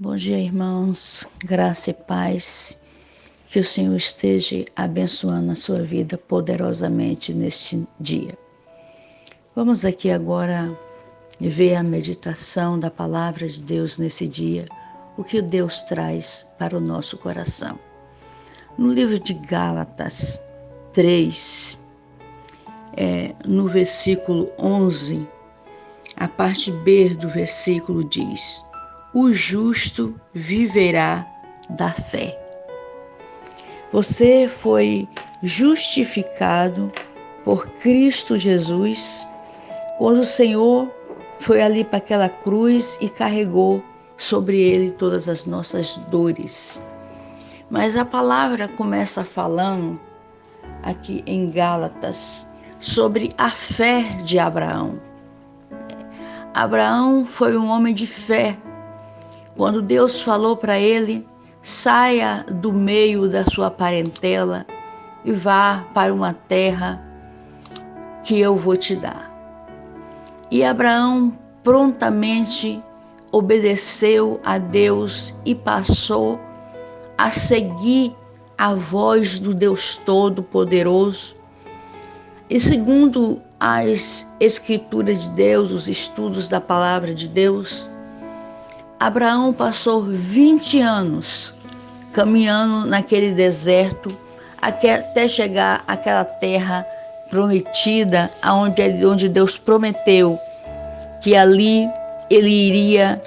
Bom dia, irmãos, graça e paz, que o Senhor esteja abençoando a sua vida poderosamente neste dia. Vamos aqui agora ver a meditação da palavra de Deus nesse dia, o que Deus traz para o nosso coração. No livro de Gálatas 3, no versículo 11, a parte B do versículo diz: o justo viverá da fé. Você foi justificado por Cristo Jesus quando o Senhor foi ali para aquela cruz e carregou sobre ele todas as nossas dores. Mas a palavra começa falando aqui em Gálatas sobre a fé de Abraão. Abraão foi um homem de fé. Quando Deus falou para ele: saia do meio da sua parentela e vá para uma terra que eu vou te dar. E Abraão prontamente obedeceu a Deus e passou a seguir a voz do Deus Todo-Poderoso. E segundo as Escrituras de Deus, os estudos da Palavra de Deus, Abraão passou 20 anos caminhando naquele deserto até chegar àquela terra prometida, onde Deus prometeu que ali ele iria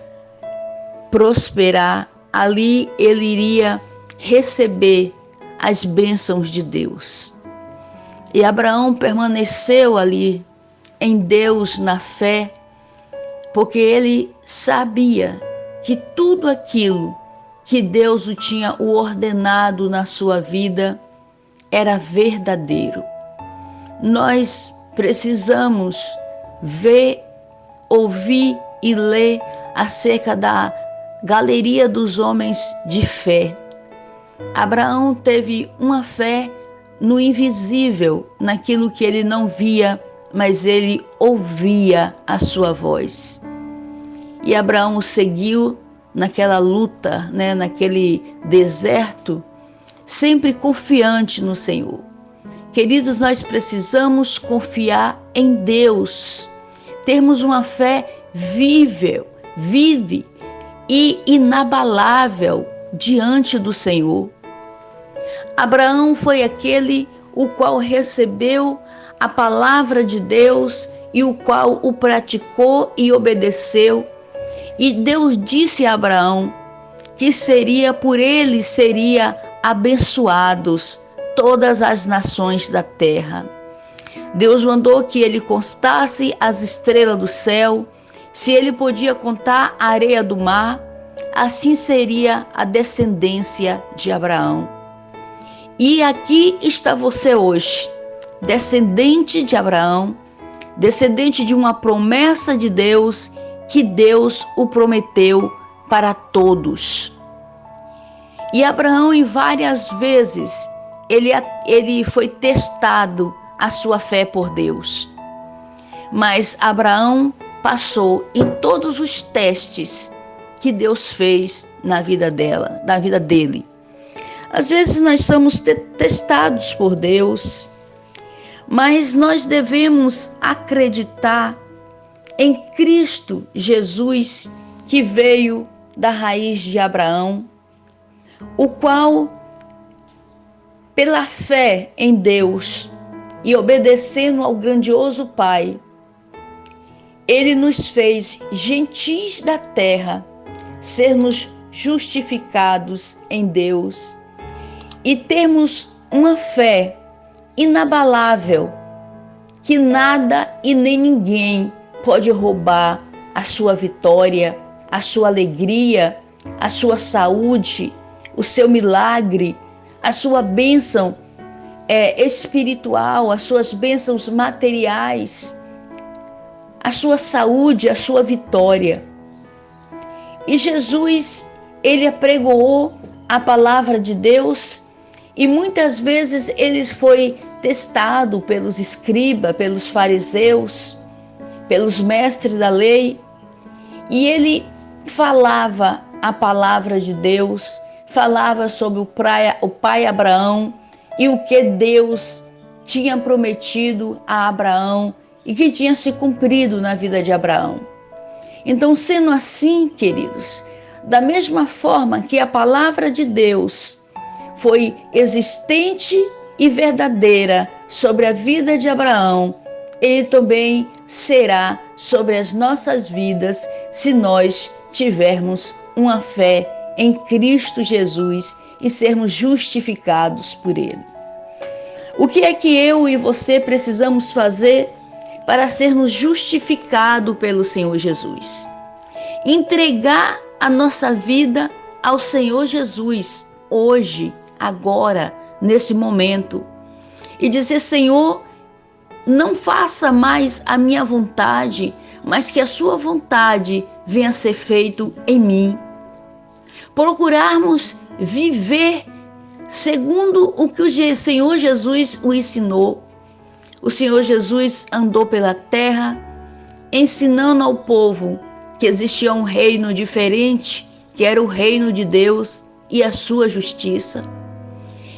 prosperar, ali ele iria receber as bênçãos de Deus. E Abraão permaneceu ali em Deus, na fé, porque ele sabia que tudo aquilo que Deus o tinha ordenado na sua vida era verdadeiro. Nós precisamos ver, ouvir e ler acerca da galeria dos homens de fé. Abraão teve uma fé no invisível, naquilo que ele não via, mas ele ouvia a sua voz. E Abraão seguiu naquela luta, naquele deserto, sempre confiante no Senhor. Queridos, nós precisamos confiar em Deus, termos uma fé vive e inabalável diante do Senhor. Abraão foi aquele o qual recebeu a palavra de Deus e o qual o praticou e obedeceu. E Deus disse a Abraão que por ele seria abençoados todas as nações da terra. Deus mandou que ele contasse as estrelas do céu, se ele podia contar a areia do mar, assim seria a descendência de Abraão. E aqui está você hoje, descendente de Abraão, descendente de uma promessa de Deus, que Deus o prometeu para todos. E Abraão, em várias vezes, ele foi testado a sua fé por Deus. Mas Abraão passou em todos os testes que Deus fez na vida dele. Às vezes nós somos testados por Deus, mas nós devemos acreditar em Cristo Jesus, que veio da raiz de Abraão, o qual, pela fé em Deus e obedecendo ao grandioso Pai, ele nos fez gentis da terra, sermos justificados em Deus e termos uma fé inabalável, que nada e nem ninguém pode roubar a sua vitória, a sua alegria, a sua saúde, o seu milagre, a sua bênção espiritual, as suas bênçãos materiais, a sua saúde, a sua vitória. E Jesus, ele apregoou a palavra de Deus e muitas vezes ele foi testado pelos escribas, pelos fariseus, pelos mestres da lei, e ele falava a palavra de Deus, falava sobre o pai Abraão e o que Deus tinha prometido a Abraão e que tinha se cumprido na vida de Abraão. Então, sendo assim, queridos, da mesma forma que a palavra de Deus foi existente e verdadeira sobre a vida de Abraão, ele também será sobre as nossas vidas se nós tivermos uma fé em Cristo Jesus e sermos justificados por ele. O que é que eu e você precisamos fazer para sermos justificados pelo Senhor Jesus? Entregar a nossa vida ao Senhor Jesus hoje, agora, nesse momento, e dizer: Senhor, não faça mais a minha vontade, mas que a sua vontade venha a ser feito em mim. Procurarmos viver segundo o que o Senhor Jesus o ensinou. O Senhor Jesus andou pela terra, ensinando ao povo que existia um reino diferente, que era o reino de Deus e a sua justiça.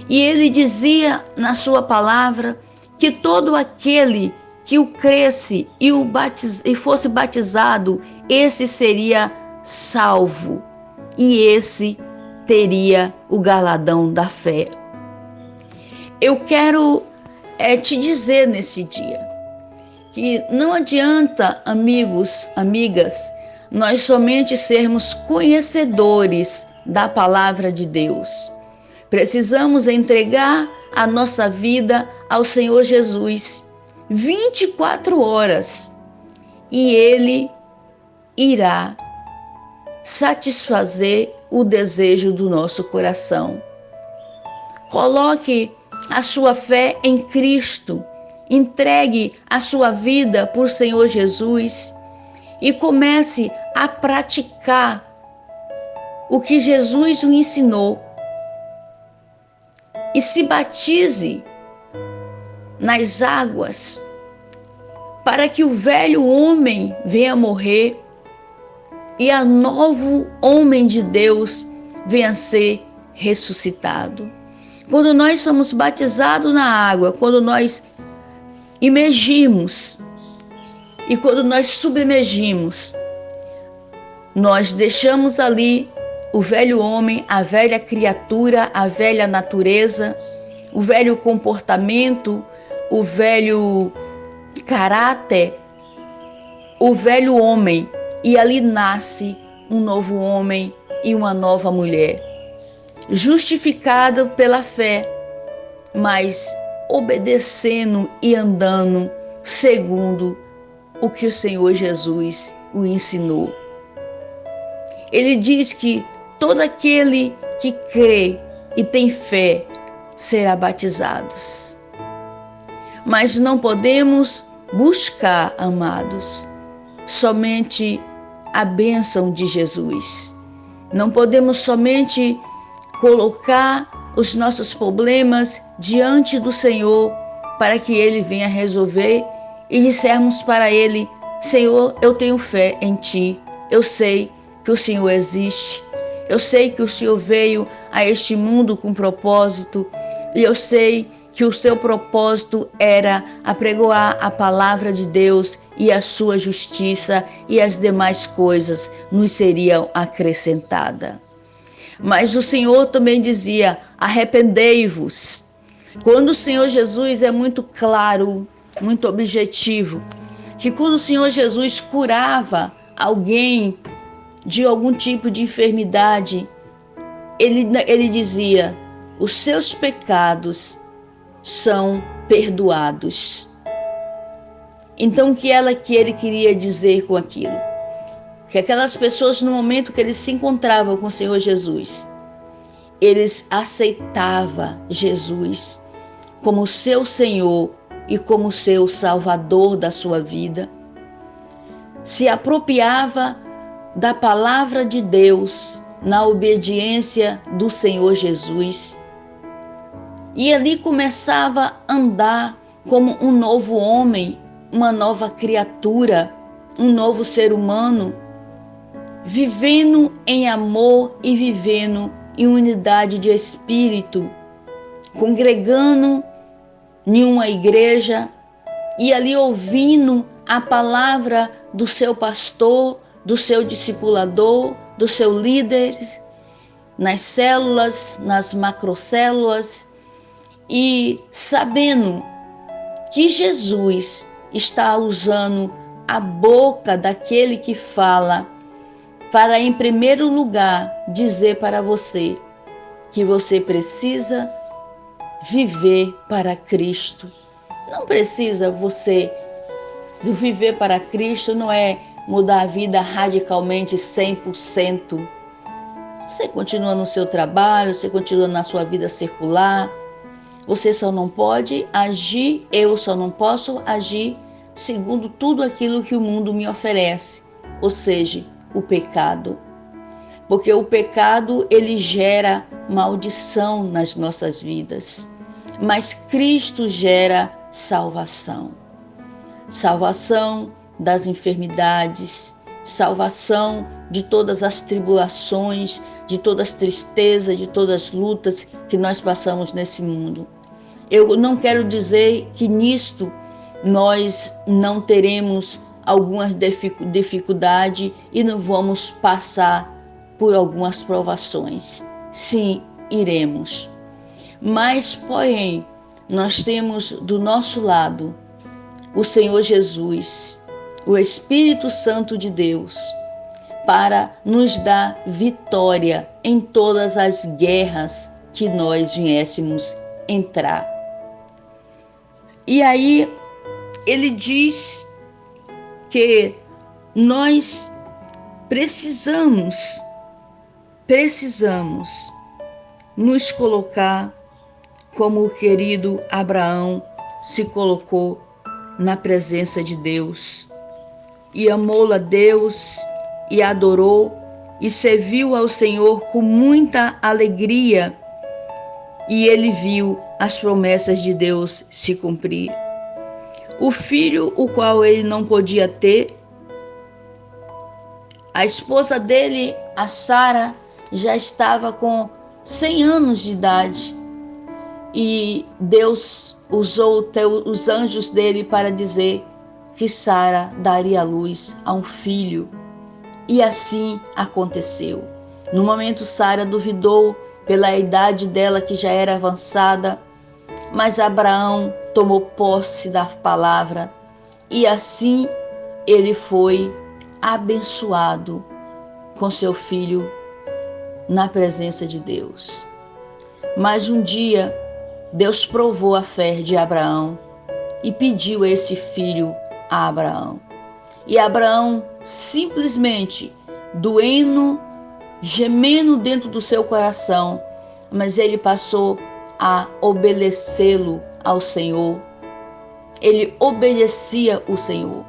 E ele dizia na sua palavra que todo aquele que o cresce e fosse batizado, esse seria salvo e esse teria o galardão da fé. Eu quero te dizer nesse dia que não adianta, amigos, amigas, nós somente sermos conhecedores da palavra de Deus. Precisamos entregar a nossa vida ao Senhor Jesus 24 horas e Ele irá satisfazer o desejo do nosso coração. Coloque a sua fé em Cristo, entregue a sua vida por Senhor Jesus e comece a praticar o que Jesus o ensinou. E se batize nas águas para que o velho homem venha morrer e a novo homem de Deus venha a ser ressuscitado. Quando nós somos batizados na água, quando nós imergimos e quando nós submergimos, nós deixamos ali o velho homem, a velha criatura, a velha natureza, o velho comportamento, o velho caráter, o velho homem, e ali nasce um novo homem e uma nova mulher, justificado pela fé, mas obedecendo e andando segundo o que o Senhor Jesus o ensinou. Ele diz que todo aquele que crê e tem fé será batizado. Mas não podemos buscar, amados, somente a bênção de Jesus. Não podemos somente colocar os nossos problemas diante do Senhor para que Ele venha resolver e dissermos para Ele: Senhor, eu tenho fé em Ti, eu sei que o Senhor existe, eu sei que o Senhor veio a este mundo com propósito e eu sei que o seu propósito era apregoar a palavra de Deus e a sua justiça, e as demais coisas nos seriam acrescentadas. Mas o Senhor também dizia: arrependei-vos. Quando o Senhor Jesus é muito claro, muito objetivo, que quando o Senhor Jesus curava alguém de algum tipo de enfermidade, ele dizia: os seus pecados são perdoados. Então, o que ele queria dizer com aquilo? Que aquelas pessoas, no momento que eles se encontravam com o Senhor Jesus, eles aceitavam Jesus como seu Senhor e como seu Salvador da sua vida, se apropriava da palavra de Deus na obediência do Senhor Jesus, e ali começava a andar como um novo homem, uma nova criatura, um novo ser humano, vivendo em amor e vivendo em unidade de espírito, congregando em uma igreja e ali ouvindo a palavra do seu pastor, do seu discipulador, do seu líder, nas células, nas macrocélulas, e sabendo que Jesus está usando a boca daquele que fala para, em primeiro lugar, dizer para você que você precisa viver para Cristo. Não precisa você viver para Cristo, não é mudar a vida radicalmente 100%. Você continua no seu trabalho, você continua na sua vida circular. Você só não pode agir, eu só não posso agir segundo tudo aquilo que o mundo me oferece, ou seja, o pecado. Porque o pecado, ele gera maldição nas nossas vidas. Mas Cristo gera salvação. Salvação das enfermidades, salvação de todas as tribulações, de todas as tristezas, de todas as lutas que nós passamos nesse mundo. Eu não quero dizer que nisto nós não teremos algumas dificuldades e não vamos passar por algumas provações. Sim, iremos. Mas, porém, nós temos do nosso lado o Senhor Jesus, o Espírito Santo de Deus, para nos dar vitória em todas as guerras que nós viéssemos entrar. E aí ele diz que nós precisamos nos colocar como o querido Abraão se colocou na presença de Deus e amou a Deus e adorou e serviu ao Senhor com muita alegria, e ele viu as promessas de Deus se cumprir. O filho, o qual ele não podia ter, a esposa dele, a Sara, já estava com 100 anos de idade, e Deus usou os anjos dele para dizer que Sara daria luz a um filho. E assim aconteceu. No momento, Sara duvidou pela idade dela, que já era avançada, mas Abraão tomou posse da palavra e assim ele foi abençoado com seu filho na presença de Deus. Mas um dia Deus provou a fé de Abraão e pediu esse filho a Abraão. E Abraão simplesmente, doendo, gemendo dentro do seu coração, mas ele passou a obedecê-lo ao Senhor. Ele obedecia o Senhor.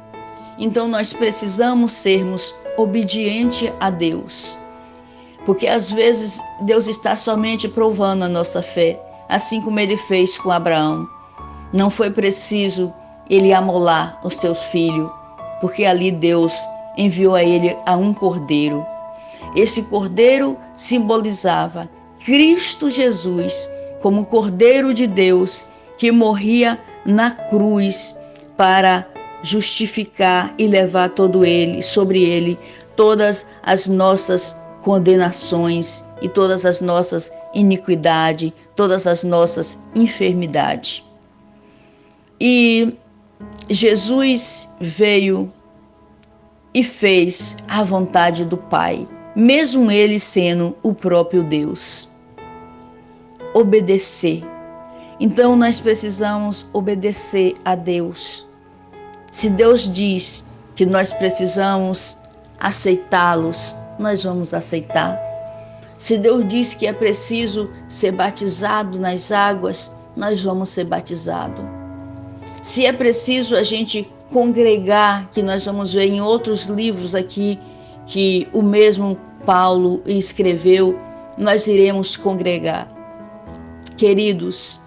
Então nós precisamos sermos obedientes a Deus, porque às vezes Deus está somente provando a nossa fé, assim como ele fez com Abraão. Não foi preciso ele amolar os seus filhos, porque ali Deus enviou a ele a um cordeiro. Esse cordeiro simbolizava Cristo Jesus como Cordeiro de Deus, que morria na cruz para justificar e levar sobre ele todas as nossas condenações e todas as nossas iniquidades, todas as nossas enfermidades. E Jesus veio e fez a vontade do Pai, mesmo ele sendo o próprio Deus. Obedecer. Então nós precisamos obedecer a Deus. Se Deus diz que nós precisamos aceitá-los, nós vamos aceitar. Se Deus diz que é preciso ser batizado nas águas, nós vamos ser batizados. Se é preciso a gente congregar, que nós vamos ver em outros livros aqui, que o mesmo Paulo escreveu, nós iremos congregar. Queridos,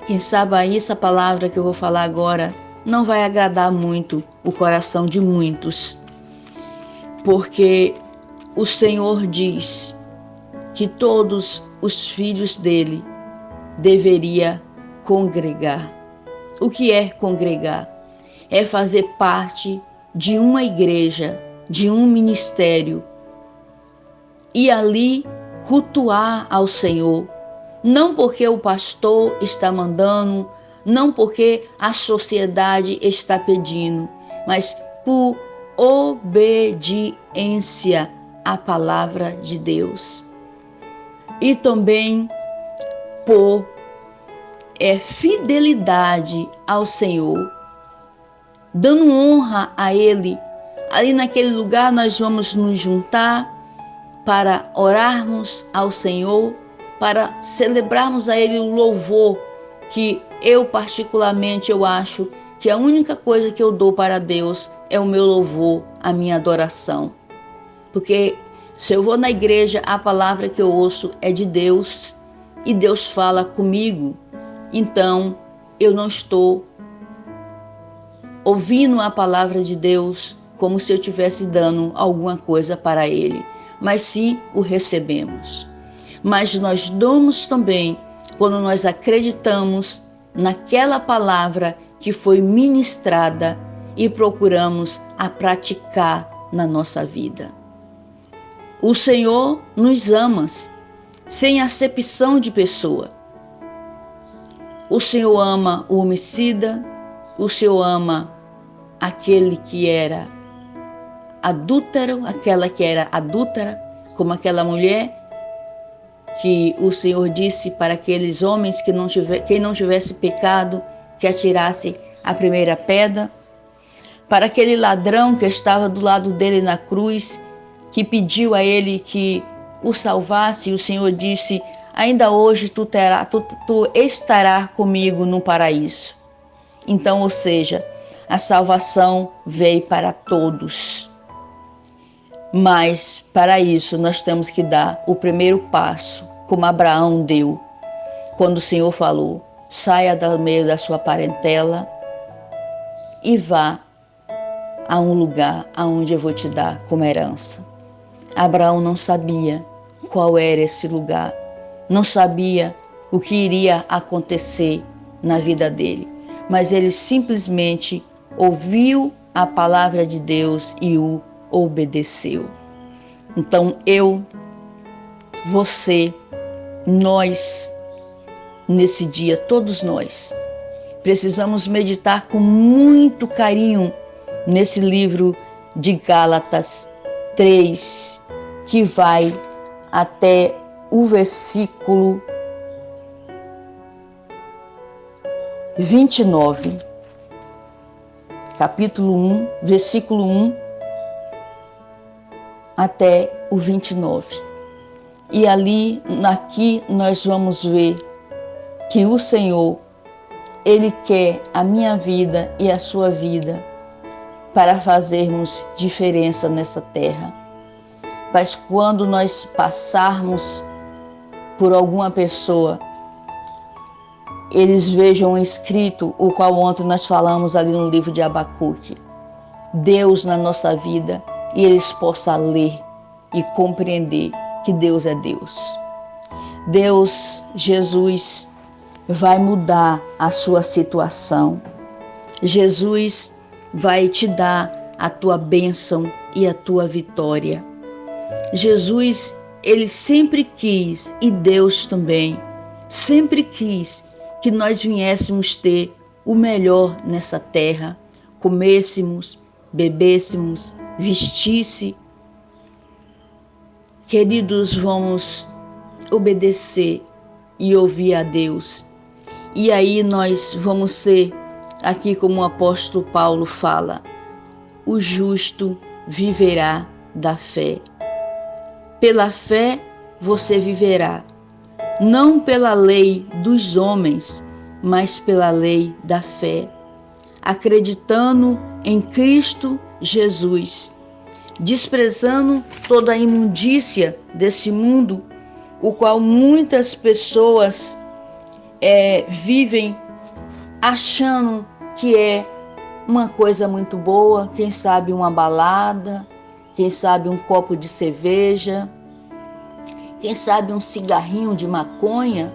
quem sabe aí essa palavra que eu vou falar agora não vai agradar muito o coração de muitos, porque o Senhor diz que todos os filhos dele deveriam congregar. O que é congregar? É fazer parte de uma igreja, de um ministério, e ali cultuar ao Senhor, não porque o pastor está mandando, não porque a sociedade está pedindo, mas por obediência à palavra de Deus. E também por fidelidade ao Senhor, dando honra a Ele. Ali naquele lugar nós vamos nos juntar para orarmos ao Senhor, para celebrarmos a Ele o louvor, que eu particularmente eu acho que a única coisa que eu dou para Deus é o meu louvor, a minha adoração. Porque se eu vou na igreja, a palavra que eu ouço é de Deus e Deus fala comigo. Então, eu não estou ouvindo a palavra de Deus como se eu estivesse dando alguma coisa para Ele, mas sim o recebemos. Mas nós damos também quando nós acreditamos naquela palavra que foi ministrada e procuramos a praticar na nossa vida. O Senhor nos ama sem acepção de pessoa. O Senhor ama o homicida, o Senhor ama aquele que era adúltero, aquela que era adúltera, como aquela mulher que o Senhor disse para aqueles homens que quem não tivesse pecado, que atirasse a primeira pedra. Para aquele ladrão que estava do lado dele na cruz, que pediu a ele que o salvasse, e o Senhor disse: ainda hoje tu estarás comigo no paraíso. Então, ou seja, a salvação veio para todos. Mas para isso nós temos que dar o primeiro passo, como Abraão deu, quando o Senhor falou: saia do meio da sua parentela e vá a um lugar aonde eu vou te dar como herança. Abraão não sabia qual era esse lugar, não sabia o que iria acontecer na vida dele, mas ele simplesmente ouviu a palavra de Deus e o obedeceu. Então você, nós, nesse dia, todos nós, precisamos meditar com muito carinho nesse livro de Gálatas 3, que vai até o versículo 29. Capítulo 1, versículo 1 até o 29. E aqui nós vamos ver que o Senhor, Ele quer a minha vida e a sua vida para fazermos diferença nessa terra. Mas quando nós passarmos por alguma pessoa, eles vejam escrito, o qual ontem nós falamos ali no livro de Abacuque, Deus na nossa vida, e eles possam ler e compreender que Deus é Deus. Deus, Jesus, vai mudar a sua situação. Jesus vai te dar a tua bênção e a tua vitória. Jesus, Ele sempre quis, e Deus também, sempre quis que nós viéssemos ter o melhor nessa terra, comêssemos, bebêssemos, vestisse. Queridos, vamos obedecer e ouvir a Deus. E aí nós vamos ser, aqui como o apóstolo Paulo fala, o justo viverá da fé. Pela fé você viverá, não pela lei dos homens, mas pela lei da fé, acreditando em Cristo Jesus, desprezando toda a imundícia desse mundo, o qual muitas pessoas vivem achando que é uma coisa muito boa, quem sabe uma balada, quem sabe um copo de cerveja, quem sabe um cigarrinho de maconha,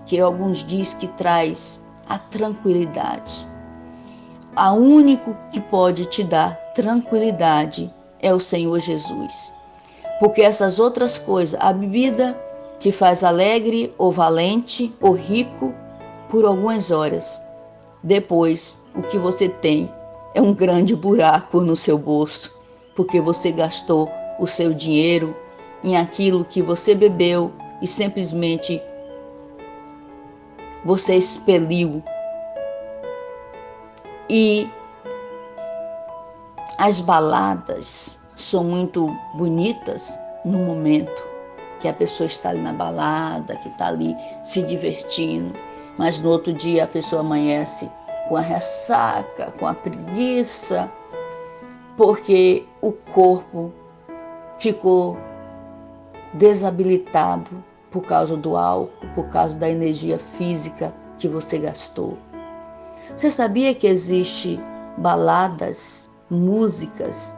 que alguns dizem que traz a tranquilidade. O único que pode te dar tranquilidade é o Senhor Jesus. Porque essas outras coisas, a bebida te faz alegre ou valente ou rico por algumas horas. Depois, o que você tem é um grande buraco no seu bolso, porque você gastou o seu dinheiro em aquilo que você bebeu e simplesmente você expeliu. E as baladas são muito bonitas no momento que a pessoa está ali na balada, que está ali se divertindo, mas no outro dia a pessoa amanhece com a ressaca, com a preguiça, porque o corpo ficou desabilitado por causa do álcool, por causa da energia física que você gastou. Você sabia que existe baladas, músicas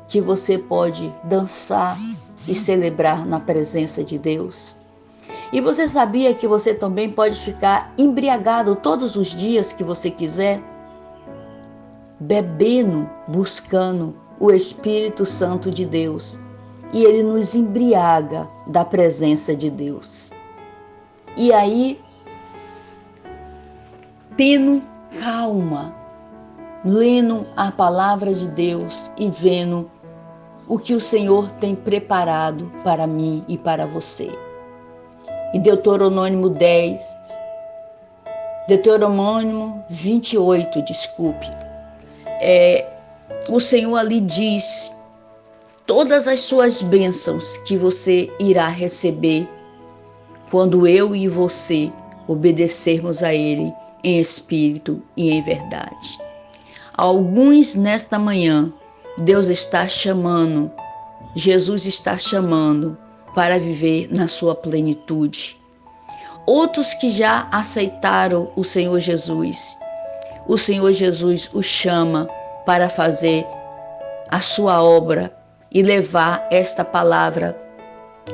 que você pode dançar e celebrar na presença de Deus? E você sabia que você também pode ficar embriagado todos os dias que você quiser, bebendo, buscando o Espírito Santo de Deus, e ele nos embriaga da presença de Deus. E aí, tendo calma, lendo a palavra de Deus e vendo o que o Senhor tem preparado para mim e para você. Em Deuteronômio 28, o Senhor ali diz todas as suas bênçãos que você irá receber quando eu e você obedecermos a Ele em espírito e em verdade. Alguns nesta manhã, Deus está chamando, Jesus está chamando para viver na sua plenitude. Outros que já aceitaram o Senhor Jesus o chama para fazer a sua obra e levar esta palavra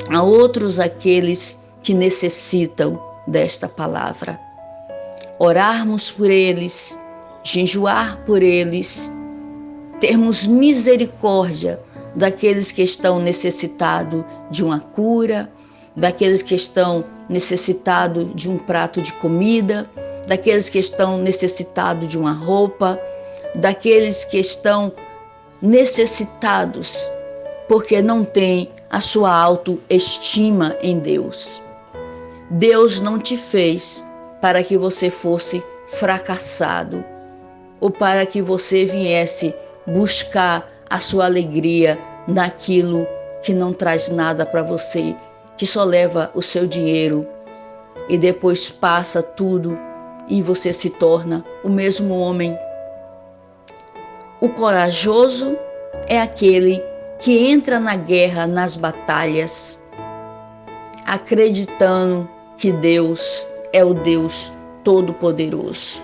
a outros aqueles que necessitam desta palavra. Orarmos por eles, jejuar por eles, termos misericórdia daqueles que estão necessitados de uma cura, daqueles que estão necessitados de um prato de comida, daqueles que estão necessitados de uma roupa, daqueles que estão necessitados porque não têm a sua autoestima em Deus. Deus não te fez para que você fosse fracassado ou para que você viesse buscar a sua alegria naquilo que não traz nada para você, que só leva o seu dinheiro e depois passa tudo e você se torna o mesmo homem. O corajoso é aquele que entra na guerra, nas batalhas, acreditando que Deus é o Deus Todo-Poderoso.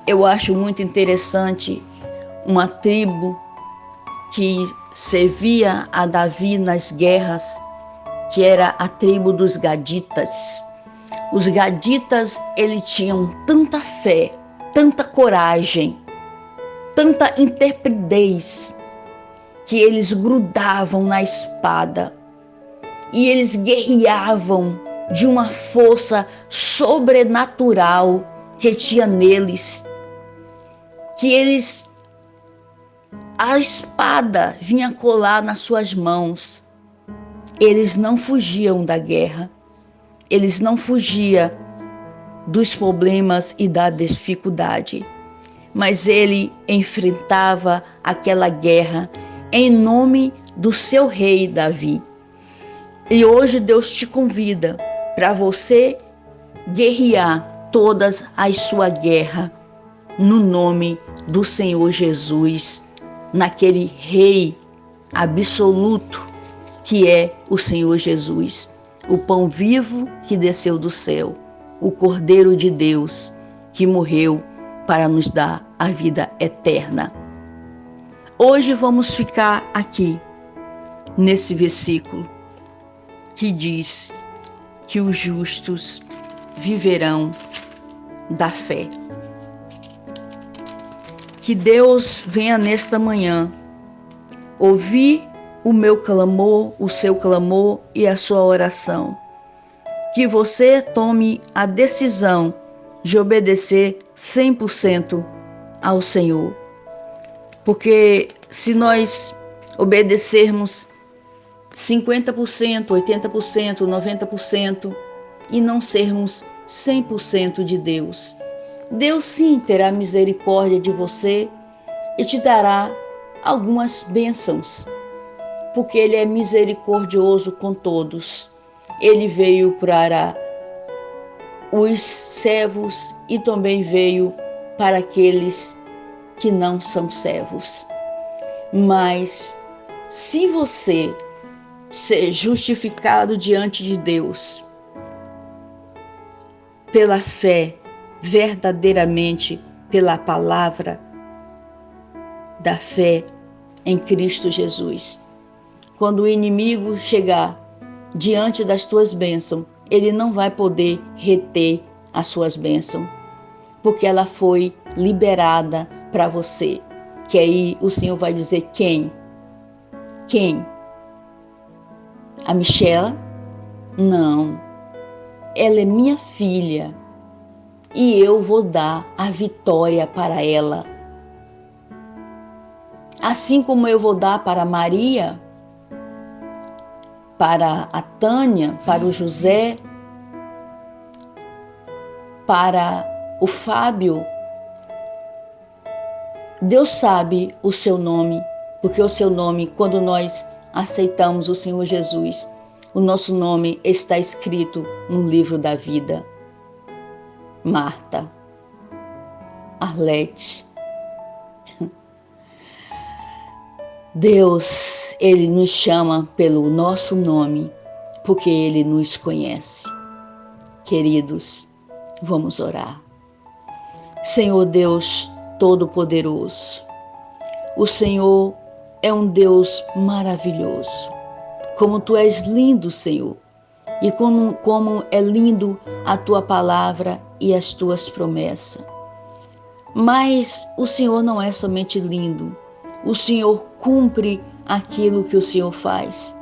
Eu acho muito interessante uma tribo que servia a Davi nas guerras, que era a tribo dos Gaditas. Os Gaditas, eles tinham tanta fé, tanta coragem, tanta intrepidez, que eles grudavam na espada e eles guerreavam de uma força sobrenatural que tinha neles, que a espada vinha colar nas suas mãos. Eles não fugiam da guerra, eles não fugiam dos problemas e da dificuldade, mas ele enfrentava aquela guerra em nome do seu rei Davi. E hoje Deus te convida para você guerrear todas as suas guerras no nome do Senhor Jesus, naquele rei absoluto que é o Senhor Jesus, o pão vivo que desceu do céu, o Cordeiro de Deus que morreu para nos dar a vida eterna. Hoje vamos ficar aqui nesse versículo que diz que os justos viverão da fé. Que Deus venha nesta manhã ouvir o meu clamor, o seu clamor e a sua oração. Que você tome a decisão de obedecer 100% ao Senhor. Porque se nós obedecermos 50%, 80%, 90% e não sermos 100% de Deus, Deus sim terá misericórdia de você e te dará algumas bênçãos, porque Ele é misericordioso com todos. Ele veio para os servos e também veio para aqueles que não são servos. Mas se você ser justificado diante de Deus pela fé, verdadeiramente pela palavra da fé em Cristo Jesus, quando o inimigo chegar diante das tuas bênçãos, ele não vai poder reter as suas bênçãos, porque ela foi liberada para você. Que aí o Senhor vai dizer quem? Quem? A Michela? Não. Ela é minha filha e eu vou dar a vitória para ela. Assim como eu vou dar para Maria, para a Tânia, para o José, para o Fábio. Deus sabe o seu nome, porque o seu nome, quando nós aceitamos o Senhor Jesus, o nosso nome está escrito no livro da vida. Marta, Arlete. Deus, Ele nos chama pelo nosso nome, porque Ele nos conhece. Queridos, vamos orar. Senhor Deus Todo-Poderoso, o Senhor é um Deus maravilhoso. Como Tu és lindo, Senhor, e como é lindo a Tua palavra e as Tuas promessas. Mas o Senhor não é somente lindo, o Senhor cumpre aquilo que o Senhor faz.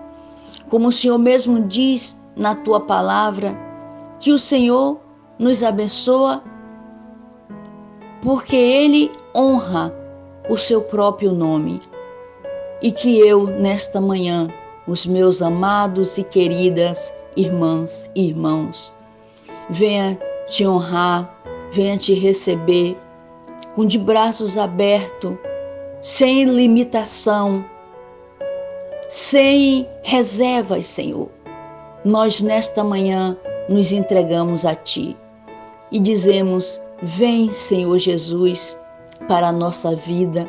Como o Senhor mesmo diz na Tua palavra, que o Senhor nos abençoa porque Ele honra o Seu próprio nome. E que eu, nesta manhã, os meus amados e queridas irmãs e irmãos, venha te honrar, venha te receber com de braços abertos, sem limitação, sem reservas, Senhor. Nós nesta manhã nos entregamos a Ti e dizemos: vem, Senhor Jesus, para a nossa vida,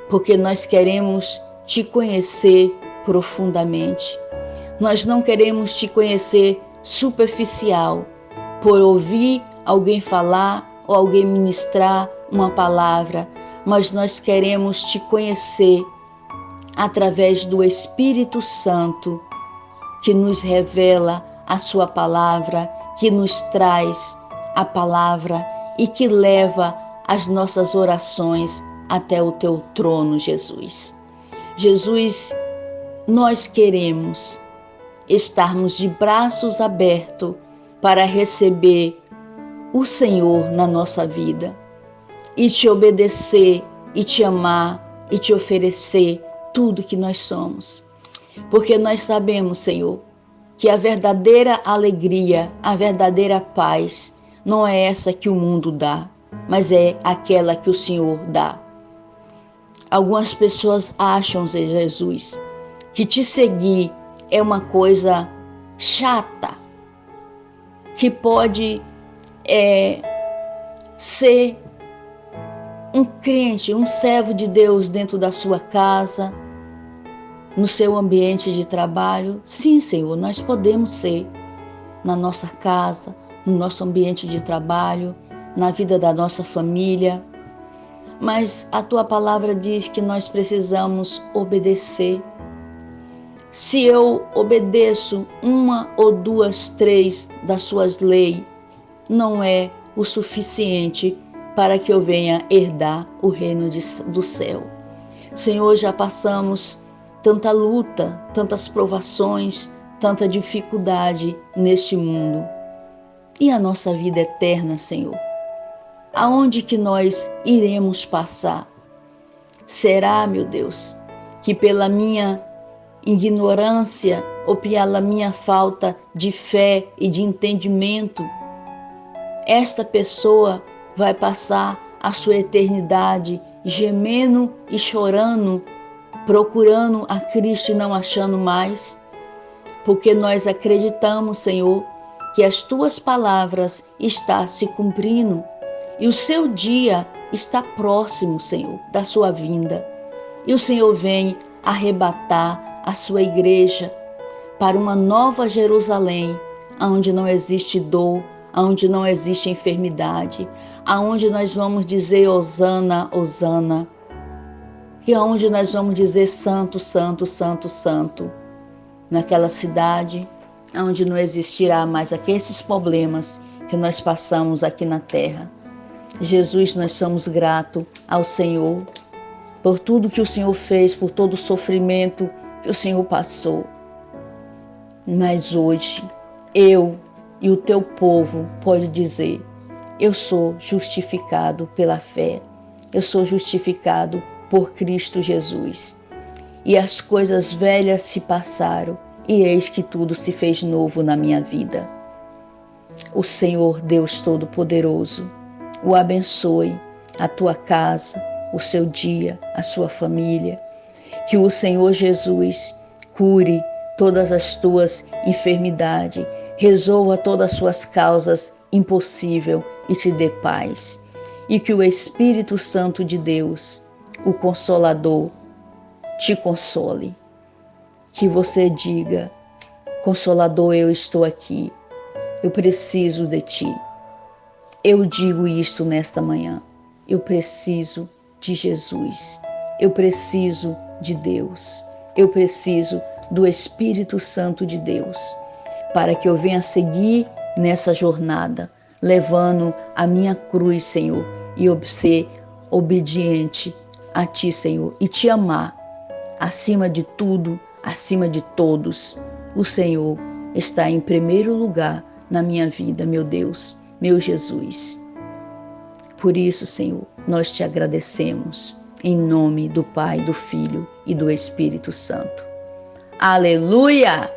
porque nós queremos Te conhecer profundamente. Nós não queremos Te conhecer superficial, por ouvir alguém falar ou alguém ministrar uma palavra, mas nós queremos Te conhecer através do Espírito Santo, que nos revela a Sua palavra, que nos traz a palavra e que leva as nossas orações até o Teu trono, Jesus. Jesus, nós queremos estarmos de braços abertos para receber o Senhor na nossa vida e Te obedecer e Te amar e Te oferecer tudo que nós somos. Porque nós sabemos, Senhor, que a verdadeira alegria, a verdadeira paz não é essa que o mundo dá, mas é aquela que o Senhor dá. Algumas pessoas acham, Jesus, que Te seguir é uma coisa chata, que pode ser um crente, um servo de Deus dentro da sua casa, no seu ambiente de trabalho. Sim, Senhor, nós podemos ser na nossa casa, no nosso ambiente de trabalho, na vida da nossa família. Mas a Tua palavra diz que nós precisamos obedecer. Se eu obedeço uma ou duas, três das suas leis, não é o suficiente para que eu venha herdar o reino do céu. Senhor, já passamos tanta luta, tantas provações, tanta dificuldade neste mundo. E a nossa vida eterna, Senhor? Aonde que nós iremos passar? Será, meu Deus, que pela minha ignorância ou pela minha falta de fé e de entendimento, esta pessoa vai passar a sua eternidade gemendo e chorando, procurando a Cristo e não achando mais? Porque nós acreditamos, Senhor, que as tuas palavras estão se cumprindo e o seu dia está próximo, Senhor, da sua vinda. E o Senhor vem arrebatar a sua igreja para uma nova Jerusalém, onde não existe dor, onde não existe enfermidade, aonde nós vamos dizer Hosana, Hosana, e aonde nós vamos dizer Santo, Santo, Santo, Santo, naquela cidade onde não existirá mais aqueles problemas que nós passamos aqui na terra. Jesus, nós somos gratos ao Senhor por tudo que o Senhor fez, por todo o sofrimento que o Senhor passou. Mas hoje, eu e o teu povo pode dizer: eu sou justificado pela fé, eu sou justificado por Cristo Jesus. E as coisas velhas se passaram, e eis que tudo se fez novo na minha vida. O Senhor Deus Todo-Poderoso o abençoe, a tua casa, o seu dia, a sua família. Que o Senhor Jesus cure todas as tuas enfermidades, resolva todas as suas causas impossíveis e te dê paz. E que o Espírito Santo de Deus, o Consolador, te console. Que você diga: Consolador, eu estou aqui, eu preciso de ti. Eu digo isto nesta manhã: eu preciso de Jesus, eu preciso de Deus, eu preciso do Espírito Santo de Deus, para que eu venha seguir nessa jornada, levando a minha cruz, Senhor, e ser obediente a Ti, Senhor, e Te amar acima de tudo, acima de todos. O Senhor está em primeiro lugar na minha vida, meu Deus, meu Jesus. Por isso, Senhor, nós te agradecemos, em nome do Pai, do Filho e do Espírito Santo. Aleluia!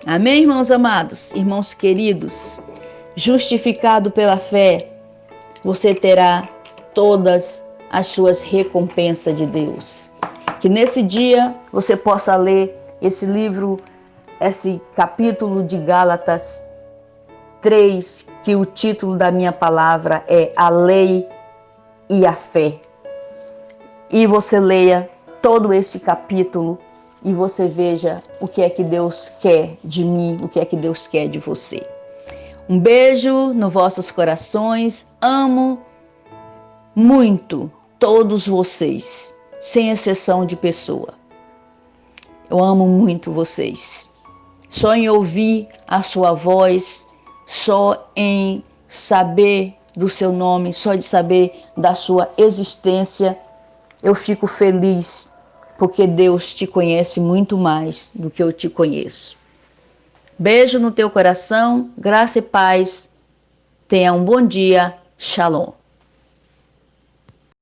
Amém, irmãos amados, irmãos queridos? Justificado pela fé, você terá todas as suas recompensas de Deus. Que nesse dia você possa ler esse livro, esse capítulo de Gálatas 3, que o título da minha palavra é A Lei e a Fé. E você leia todo esse capítulo e você veja o que é que Deus quer de mim, o que é que Deus quer de você. Um beijo nos vossos corações. Amo muito todos vocês, sem exceção de pessoa. Eu amo muito vocês. Só em ouvir a sua voz, só em saber do seu nome, só de saber da sua existência, eu fico feliz, porque Deus te conhece muito mais do que eu te conheço. Beijo no teu coração, graça e paz. Tenha um bom dia. Shalom.